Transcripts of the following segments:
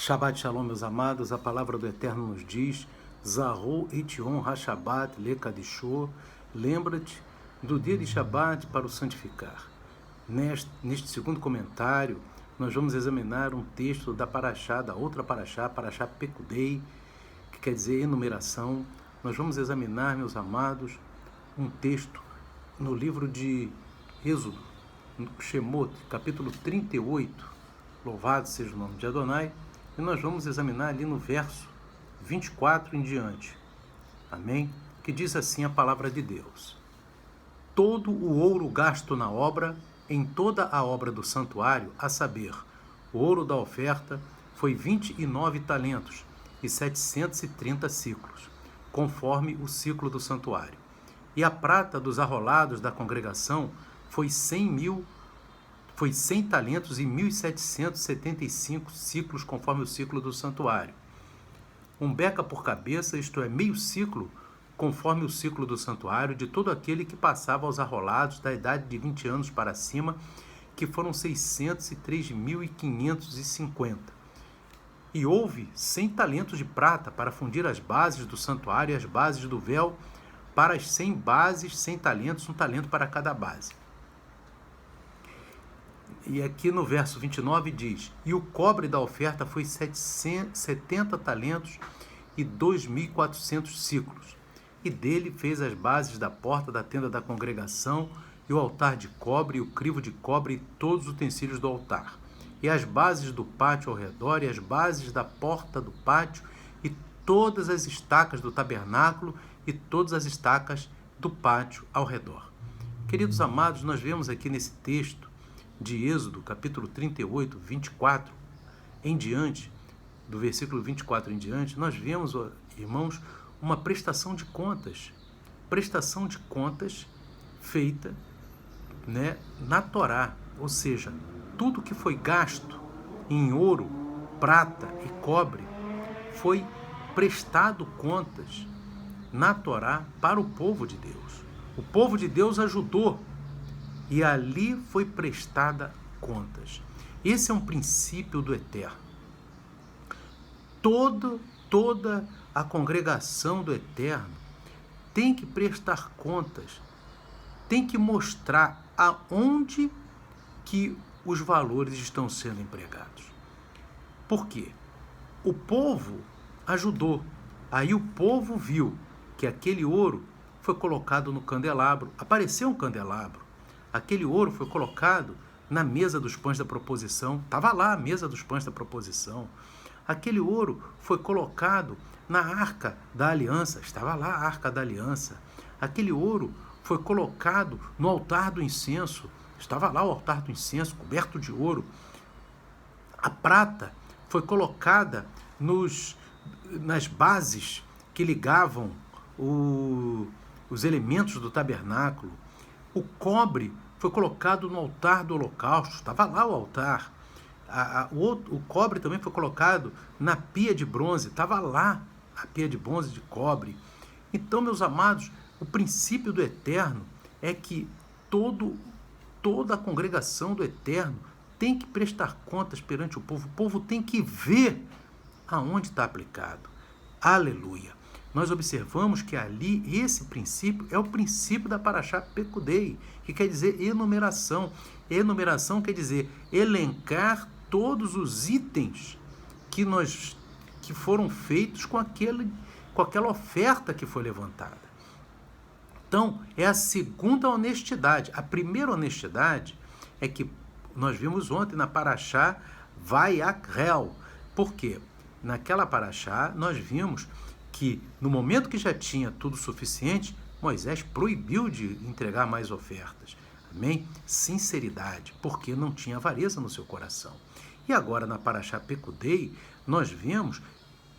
Shabbat Shalom, meus amados, a palavra do Eterno nos diz: Zahu Etion HaShabbat Lekadishô, lembra-te do dia de Shabbat para o santificar. Neste segundo comentário, nós vamos examinar um texto da Parashá, da outra Parashá Pekudei, que quer dizer enumeração. Nós vamos examinar, meus amados, um texto no livro de Êxodo, no Shemot, capítulo 38, louvado seja o nome de Adonai, e nós vamos examinar ali no verso 24 em diante. Amém? Que diz assim a palavra de Deus: todo o ouro gasto na obra, em toda a obra do santuário, a saber, o ouro da oferta, foi 29 talentos e 730 ciclos, conforme o ciclo do santuário. E a prata dos arrolados da congregação foi 100 talentos e 1.775 ciclos, conforme o ciclo do santuário. Um beca por cabeça, isto é, meio ciclo, conforme o ciclo do santuário, de todo aquele que passava aos arrolados da idade de 20 anos para cima, que foram 603.550. E houve 100 talentos de prata para fundir as bases do santuário e as bases do véu. Para as 100 bases, 100 talentos, um talento para cada base. E aqui no verso 29 diz: e o cobre da oferta foi 70 talentos e 2.400 ciclos. E dele fez as bases da porta da tenda da congregação, e o altar de cobre, e o crivo de cobre, e todos os utensílios do altar. E as bases do pátio ao redor, e as bases da porta do pátio, e todas as estacas do tabernáculo, e todas as estacas do pátio ao redor. Queridos amados, nós vemos aqui nesse texto de Êxodo, capítulo 38, 24 em diante, do versículo 24 em diante, nós vemos, irmãos, uma prestação de contas feita, na Torá, ou seja, tudo que foi gasto em ouro, prata e cobre foi prestado contas na Torá para o povo de Deus. O povo de Deus ajudou e ali foi prestada contas. Esse é um princípio do Eterno. Toda a congregação do Eterno tem que prestar contas, tem que mostrar aonde que os valores estão sendo empregados. Por quê? O povo ajudou, aí o povo viu que aquele ouro foi colocado no candelabro, apareceu um candelabro, aquele ouro foi colocado na mesa dos pães da proposição, estava lá a mesa dos pães da proposição, aquele ouro foi colocado na arca da aliança, estava lá a arca da aliança, aquele ouro foi colocado no altar do incenso, estava lá o altar do incenso coberto de ouro, a prata foi colocada nas bases que ligavam os elementos do tabernáculo, o cobre foi colocado no altar do holocausto, estava lá o altar, o cobre também foi colocado na pia de bronze, estava lá a pia de bronze de cobre. Então, meus amados, o princípio do Eterno é que toda a congregação do Eterno tem que prestar contas perante o povo tem que ver aonde está aplicado. Aleluia! Nós observamos que ali esse princípio é o princípio da Parashá Pekudei, que quer dizer enumeração. Enumeração quer dizer elencar todos os itens que foram feitos com aquela oferta que foi levantada. Então, é a segunda honestidade. A primeira honestidade é que nós vimos ontem na Parashá Vayakrel. Por quê? Naquela Parashá nós vimos que no momento que já tinha tudo suficiente, Moisés proibiu de entregar mais ofertas. Amém? Sinceridade, porque não tinha avareza no seu coração. E agora na Parashá Pekudei, nós vemos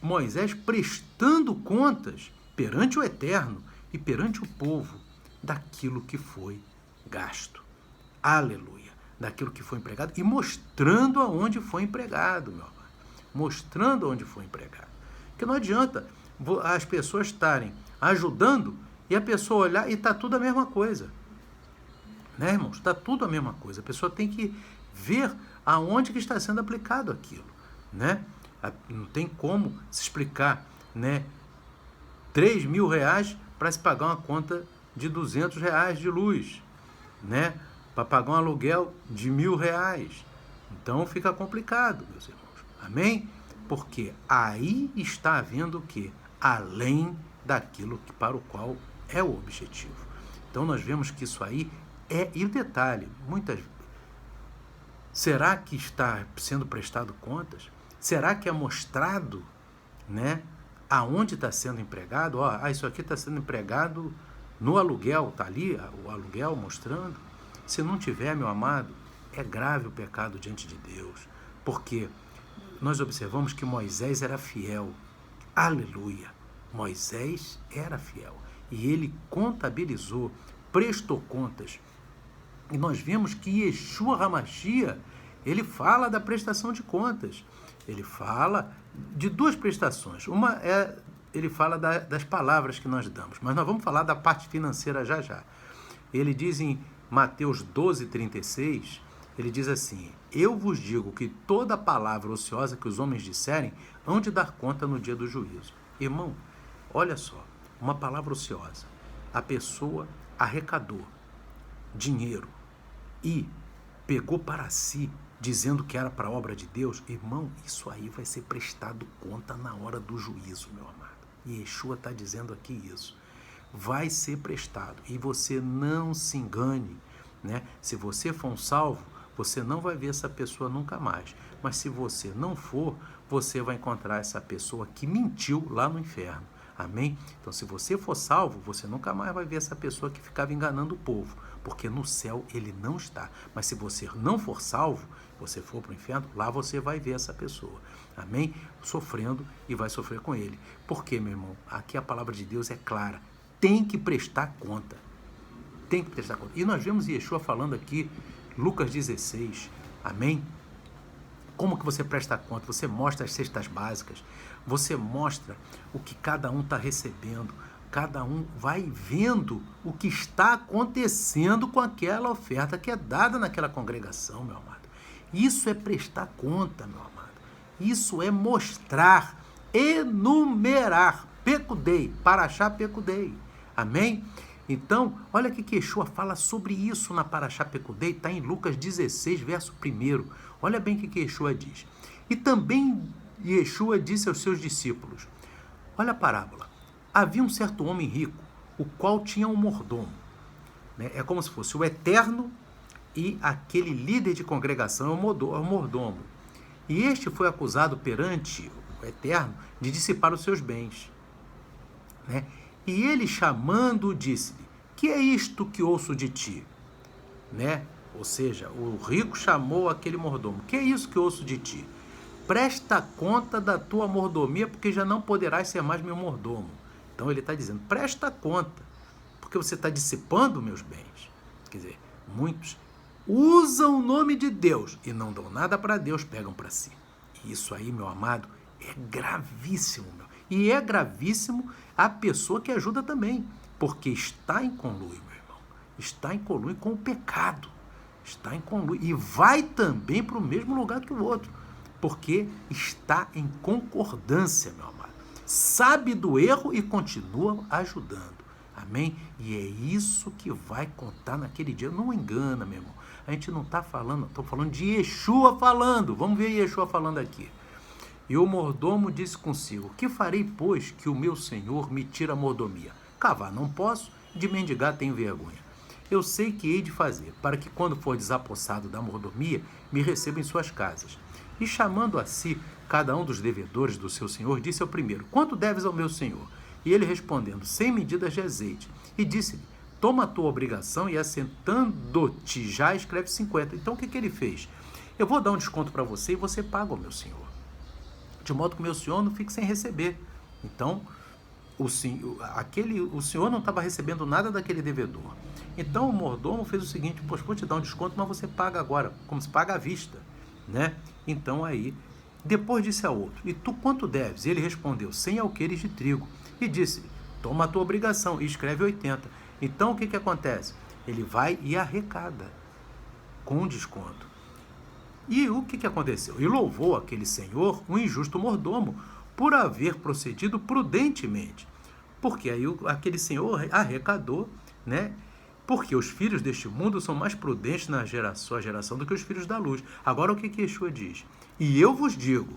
Moisés prestando contas perante o Eterno e perante o povo daquilo que foi gasto. Aleluia! Daquilo que foi empregado e mostrando aonde foi empregado, meu amado. Mostrando aonde foi empregado. Porque não adianta as pessoas estarem ajudando e a pessoa olhar e está tudo a mesma coisa. Né, irmãos? Está tudo a mesma coisa. A pessoa tem que ver aonde que está sendo aplicado aquilo. Né? Não tem como se explicar, né? R$3.000 para se pagar uma conta de R$200 de luz, né? Para pagar um aluguel de R$1.000. Então fica complicado, meus irmãos. Amém? Porque aí está havendo o quê? Além daquilo para o qual é o objetivo. Então nós vemos que isso aí e o detalhe, muitas vezes, será que está sendo prestado contas? Será que é mostrado, né, aonde está sendo empregado? Isso aqui está sendo empregado no aluguel, está ali o aluguel mostrando. Se não tiver, meu amado, é grave o pecado diante de Deus, porque nós observamos que Moisés era fiel. Aleluia! Moisés era fiel e ele contabilizou, prestou contas. E nós vemos que Yeshua HaMashiach, ele fala da prestação de contas. Ele fala de duas prestações. Uma ele fala das palavras que nós damos, mas nós vamos falar da parte financeira já já. Ele diz em Mateus 12:36, ele diz assim: eu vos digo que toda palavra ociosa que os homens disserem, hão de dar conta no dia do juízo. Irmão, olha só, uma palavra ociosa. A pessoa arrecadou dinheiro e pegou para si, dizendo que era para a obra de Deus. Irmão, isso aí vai ser prestado conta na hora do juízo, meu amado. E Yeshua está dizendo aqui isso. Vai ser prestado. E você não se engane, né? Se você for um salvo, você não vai ver essa pessoa nunca mais. Mas se você não for, você vai encontrar essa pessoa que mentiu lá no inferno. Amém? Então, se você for salvo, você nunca mais vai ver essa pessoa que ficava enganando o povo, porque no céu ele não está. Mas se você não for salvo, você for para o inferno, lá você vai ver essa pessoa. Amém? Sofrendo e vai sofrer com ele. Por quê, meu irmão? Aqui a palavra de Deus é clara. Tem que prestar conta. Tem que prestar conta. E nós vemos Yeshua falando aqui, Lucas 16. Amém? Como que você presta conta? Você mostra as cestas básicas, você mostra o que cada um está recebendo, cada um vai vendo o que está acontecendo com aquela oferta que é dada naquela congregação, meu amado. Isso é prestar conta, meu amado. Isso é mostrar, enumerar, pecudei, paraxá pecudei. Amém? Então, olha o que Yeshua fala sobre isso na Paraxá Pecudei, está em Lucas 16, verso 1. Olha bem o que Yeshua diz. E também Yeshua disse aos seus discípulos, olha a parábola, havia um certo homem rico, o qual tinha um mordomo. Né? É como se fosse o eterno e aquele líder de congregação é o mordomo. E este foi acusado perante o eterno de dissipar os seus bens. Né? E ele, chamando-o, disse-lhe, que é isto que ouço de ti? Né? Ou seja, o rico chamou aquele mordomo. Que é isso que ouço de ti? Presta conta da tua mordomia, porque já não poderás ser mais meu mordomo. Então ele está dizendo, presta conta, porque você está dissipando meus bens. Quer dizer, muitos usam o nome de Deus e não dão nada para Deus, pegam para si. E isso aí, meu amado, é gravíssimo, meu. E é gravíssimo a pessoa que ajuda também, porque está em conluio, meu irmão. Está em conluio com o pecado. Está em conluio. E vai também para o mesmo lugar que o outro, porque está em concordância, meu amado. Sabe do erro e continua ajudando. Amém? E é isso que vai contar naquele dia. Não engana, meu irmão. A gente não está falando, estou falando de Yeshua falando. Vamos ver Yeshua falando aqui. E o mordomo disse consigo, que farei, pois, que o meu senhor me tira a mordomia? Cavar não posso, de mendigar tenho vergonha. Eu sei que hei de fazer, para que quando for desapossado da mordomia, me receba em suas casas. E chamando a si cada um dos devedores do seu senhor, disse ao primeiro, quanto deves ao meu senhor? E ele respondendo, 100 medidas de azeite. E disse-lhe, toma a tua obrigação e assentando-te já escreve 50. Então o que ele fez? Eu vou dar um desconto para você e você paga ao meu senhor. De modo que o meu senhor não fique sem receber. Então, o senhor não estava recebendo nada daquele devedor. Então, o mordomo fez o seguinte, pois vou te dar um desconto, mas você paga agora, como se paga à vista. Né? Então, aí, depois disse ao outro, e tu quanto deves? E ele respondeu, 100 alqueires de trigo. E disse, toma a tua obrigação e escreve 80. Então, o que acontece? Ele vai e arrecada com desconto. E o que aconteceu? E louvou aquele senhor, um injusto mordomo, por haver procedido prudentemente. Porque aí aquele senhor arrecadou, né? Porque os filhos deste mundo são mais prudentes na sua geração do que os filhos da luz. Agora o que Yeshua diz? E eu vos digo,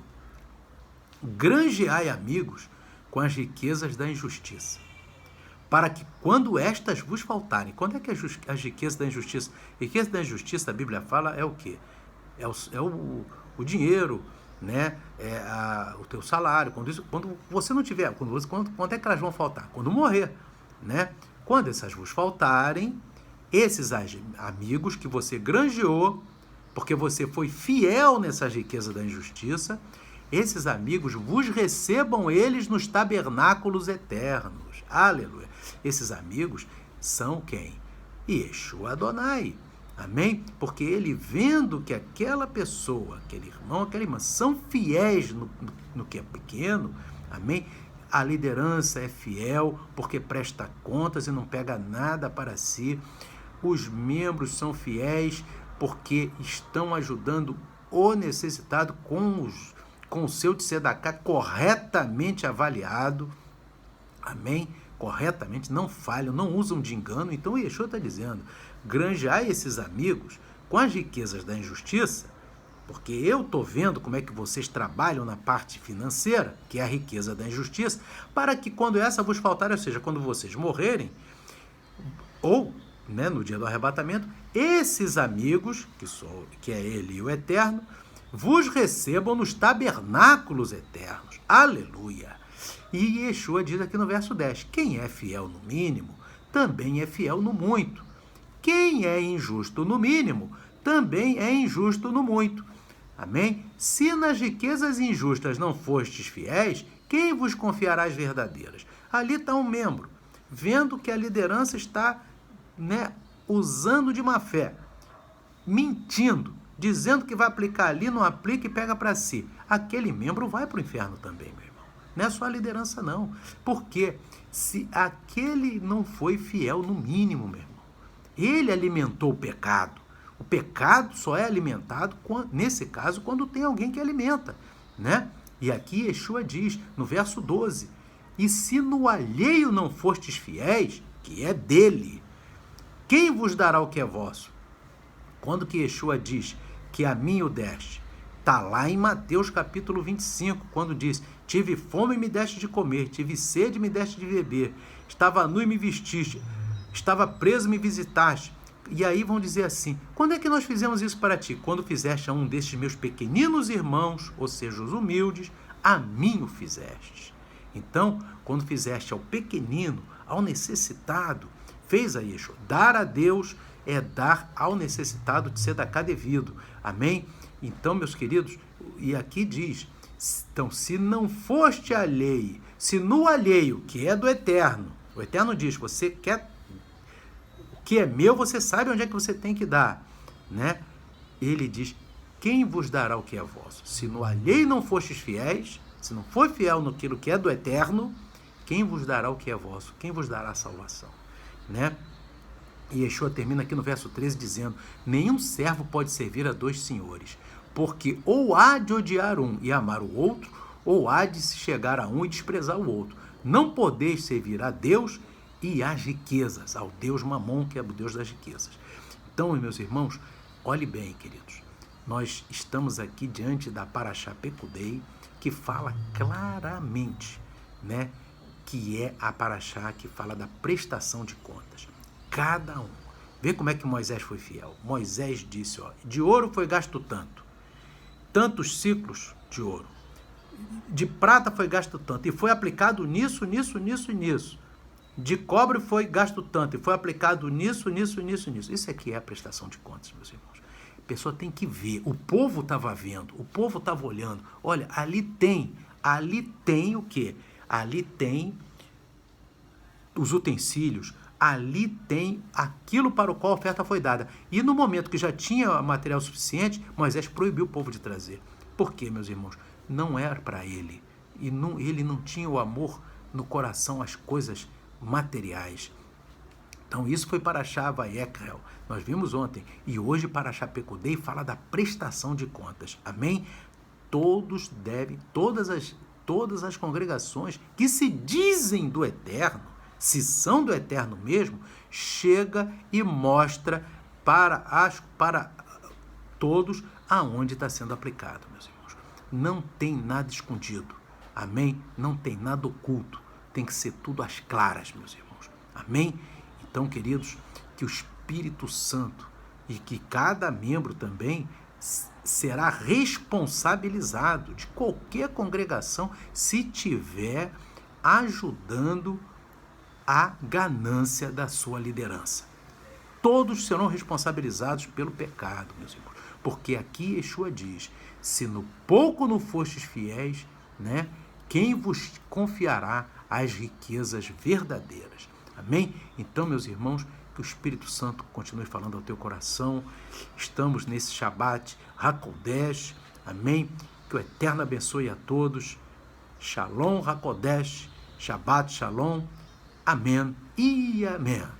granjeai amigos com as riquezas da injustiça, para que quando estas vos faltarem, quando é que as riquezas da injustiça? Riqueza da injustiça, a Bíblia fala, é o quê? É o dinheiro, né? O teu salário. Quando você não tiver, quando é que elas vão faltar? Quando morrer, né? Quando essas vos faltarem, esses amigos que você granjeou, porque você foi fiel nessas riquezas da injustiça, esses amigos vos recebam eles nos tabernáculos eternos. Aleluia. Esses amigos são quem? Yeshua Adonai. Amém? Porque ele vendo que aquela pessoa, aquele irmão, aquela irmã, são fiéis no que é pequeno, amém? A liderança é fiel porque presta contas e não pega nada para si. Os membros são fiéis porque estão ajudando o necessitado com o seu tzedaká corretamente avaliado. Amém? Corretamente, não falham, não usam de engano. Então o Yeshua está dizendo, granjeai esses amigos com as riquezas da injustiça, porque eu estou vendo como é que vocês trabalham na parte financeira, que é a riqueza da injustiça, para que quando essa vos faltar, ou seja, quando vocês morrerem, ou no dia do arrebatamento, esses amigos, que é ele e o Eterno, vos recebam nos tabernáculos eternos. Aleluia! E Yeshua diz aqui no verso 10, quem é fiel no mínimo, também é fiel no muito. Quem é injusto no mínimo, também é injusto no muito. Amém? Se nas riquezas injustas não fostes fiéis, quem vos confiará as verdadeiras? Ali está um membro, vendo que a liderança está usando de má fé, mentindo, dizendo que vai aplicar ali, não aplica e pega para si. Aquele membro vai para o inferno também, meu irmão. Não é só a liderança, não. Porque se aquele não foi fiel no mínimo, meu irmão, ele alimentou o pecado. O pecado só é alimentado, nesse caso, quando tem alguém que alimenta, né? E aqui Yeshua diz, no verso 12, e se no alheio não fostes fiéis, que é dele, quem vos dará o que é vosso? Quando que Yeshua diz que a mim o deste? Está lá em Mateus capítulo 25, quando diz, tive fome e me deste de comer, tive sede e me deste de beber, estava nu e me vestiste, estava preso e me visitaste. E aí vão dizer assim, quando é que nós fizemos isso para ti? Quando fizeste a um destes meus pequeninos irmãos, ou seja, os humildes, a mim o fizeste. Então, quando fizeste ao pequenino, ao necessitado, fez a Yeshua. Dar a Deus é dar ao necessitado de tzedaká devido. Amém? Então, meus queridos, e aqui diz, então, se não foste alheio, se no alheio, que é do Eterno, o Eterno diz, você quer o que é meu, você sabe onde é que você tem que dar, né? Ele diz, quem vos dará o que é vosso? Se no alheio não fostes fiéis, se não for fiel naquilo que é do Eterno, quem vos dará o que é vosso? Quem vos dará a salvação? Né? E Yeshua termina aqui no verso 13 dizendo, nenhum servo pode servir a dois senhores, porque ou há de odiar um e amar o outro, ou há de se chegar a um e desprezar o outro. Não podeis servir a Deus e às riquezas, ao Deus Mamon, que é o Deus das riquezas. Então, meus irmãos, olhe bem, queridos, nós estamos aqui diante da Parashá Pekudei, que fala claramente, né, que é a Parashá que fala da prestação de contas. Cada um. Vê como é que Moisés foi fiel. Moisés disse, de ouro foi gasto tantos ciclos de ouro. De prata foi gasto tanto, e foi aplicado nisso. De cobre foi gasto tanto, e foi aplicado nisso. Isso aqui é a prestação de contas, meus irmãos. A pessoa tem que ver. O povo estava vendo, o povo estava olhando. Olha, ali tem o quê? Ali tem os utensílios, ali tem aquilo para o qual a oferta foi dada. E no momento que já tinha material suficiente, Moisés proibiu o povo de trazer. Por quê, meus irmãos? Não era para ele. Ele não tinha o amor no coração às coisas materiais. Então isso foi Parashá Vayekhel. Nós vimos ontem. E hoje Parashá Pekudei fala da prestação de contas. Amém? Todos devem, todas as congregações que se dizem do Eterno, se são do Eterno mesmo, chega e mostra para todos aonde está sendo aplicado, meus irmãos. Não tem nada escondido. Amém? Não tem nada oculto. Tem que ser tudo às claras, meus irmãos. Amém? Então, queridos, que o Espírito Santo e que cada membro também será responsabilizado de qualquer congregação se tiver ajudando a ganância da sua liderança. Todos serão responsabilizados pelo pecado, meus irmãos. Porque aqui Yeshua diz, se no pouco não fostes fiéis, né, quem vos confiará as riquezas verdadeiras? Amém? Então, meus irmãos, que o Espírito Santo continue falando ao teu coração. Estamos nesse Shabat HaKodesh. Amém? Que o Eterno abençoe a todos. Shalom HaKodesh. Shabbat Shalom. Amém e amém.